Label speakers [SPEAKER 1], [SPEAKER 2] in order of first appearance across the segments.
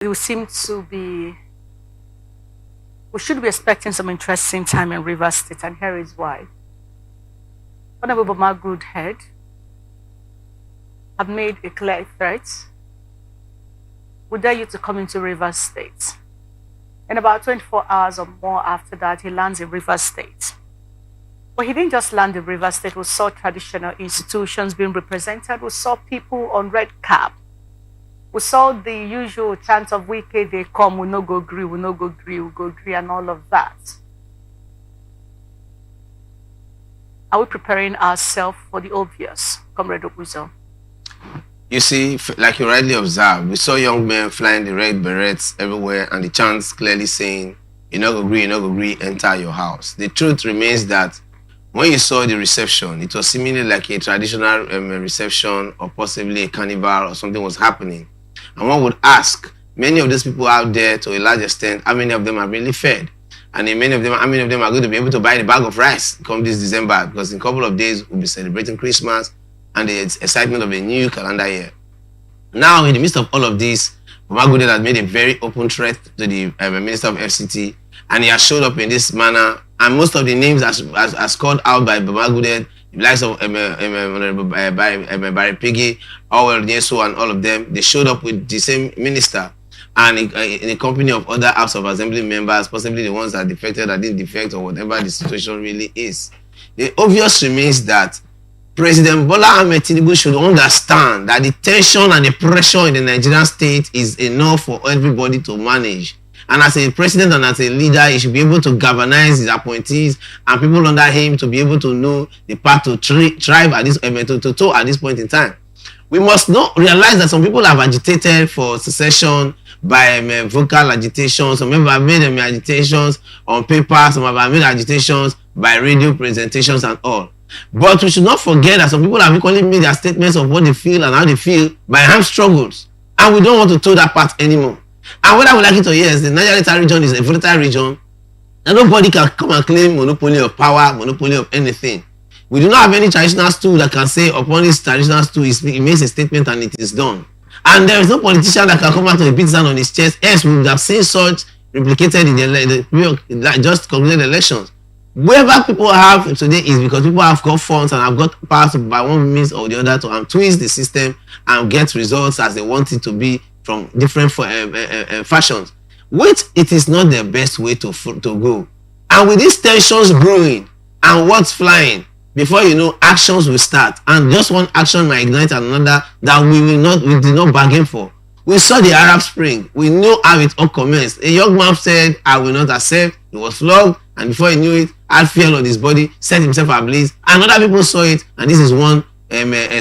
[SPEAKER 1] We seem to be, we should be expecting some interesting time in Rivers State, and here is why. Honorable Bama head have made a clear threat. We dare you to come into Rivers State. In about 24 hours or more after that, he lands in Rivers State. But he didn't just land in Rivers State. We saw traditional institutions being represented. We saw people on red cap. We saw the usual chant of Wike, they come, we no go agree, we no go agree, we go agree, and all of that. Are we preparing ourselves for the obvious, Comrade Okpuzor?
[SPEAKER 2] You see, like you rightly observed, we saw young men flying the red berets everywhere and the chants clearly saying, you no go agree, enter your house. The truth remains that when you saw the reception, it was seemingly like a traditional reception or possibly a carnival or something was happening. And one would ask, many of those people out there to a large extent, how many of them are really fed? And many of them, how many of them are going to be able to buy the bag of rice come this December? Because in a couple of days, we'll be celebrating Christmas and the excitement of a new calendar year. Now, in the midst of all of this, Bama has made a very open threat to the Minister of FCT, and he has showed up in this manner. And most of the names as called out by Bama, the likes of Barry Piggy, Owel Nyeso, and all of them, they showed up with the same minister and in a company of other House of Assembly members, possibly the ones that defected, that didn't defect, or whatever the situation really is. The obvious remains that President Bola Ahmed Tinubu should understand that the tension and the pressure in the Nigerian state is enough for everybody to manage. And as a president and as a leader, he should be able to galvanize his appointees and people under him to be able to know the path to thrive at this at this point in time. We must not realize that some people have agitated for secession by vocal agitation. Some people have made agitations on paper. Some have made agitations by radio presentations and all. But we should not forget that some people have equally made their statements of what they feel and how they feel by armed struggles. And we don't want to toe that part anymore. And whether we like it or yes, the Niger Delta region is a volatile region, and nobody can come and claim monopoly of power, monopoly of anything. We do not have any traditional stool that can say upon this traditional stool, he makes a statement and it is done. And there is no politician that can come out and beat down on his chest. Yes, we would have seen such replicated in the just concluded elections. Wherever people have today is because people have got funds and have got powers by one means or the other to twist the system and get results as they want it to be from different fashions, which it is not the best way to go. And with these tensions brewing and what's flying, before you know, actions will start, and just one action might ignite another that we did not bargain for. We saw the Arab Spring. We know how it all commenced. A young man said, "I will not accept." He was flogged, and before he knew it, had fear on his body, set himself ablaze, and other people saw it, and this is one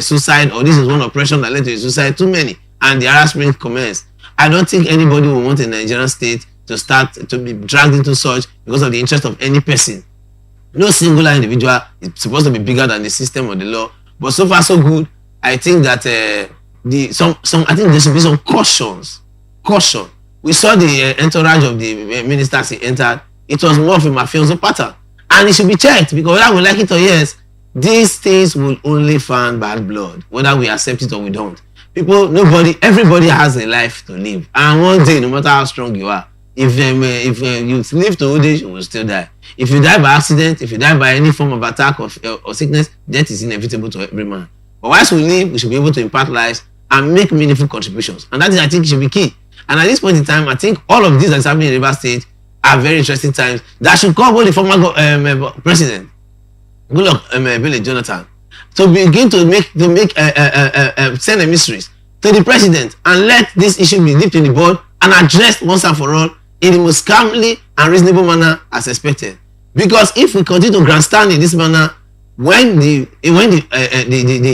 [SPEAKER 2] suicide, or this is one oppression that led to a suicide. Too many. And the Arab Spring commenced. I don't think anybody will want a Nigerian state to start to be dragged into such because of the interest of any person. No singular individual is supposed to be bigger than the system or the law. But so far so good. I think that I think there should be some caution. We saw the entourage of the ministers he entered. It was more of a mafioso pattern, and it should be checked because whether we like it or yes, these things will only fan bad blood, whether we accept it or we don't. Everybody has a life to live, and one day, no matter how strong you are, if you live to old age, you will still die. If you die by accident, if you die by any form of attack or sickness, death is inevitable to every man. But whilst we live, we should be able to impart lives and make meaningful contributions, and that is, I think, should be key. And at this point in time, I think all of this that's happening in Rivers State are very interesting times that should call the former president, Goodluck Jonathan, to begin to send emissaries to the president and let this issue be dipped in the board and addressed once and for all in the most calmly and reasonable manner as expected. Because if we continue to grandstand in this manner, when the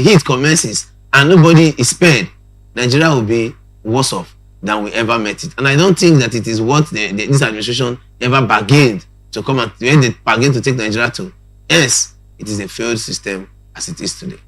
[SPEAKER 2] heat commences and nobody is spared, Nigeria will be worse off than we ever met it. And I don't think that it is what this administration ever bargained to come and when they bargained to take Nigeria to. Yes, it is a failed system as it is today.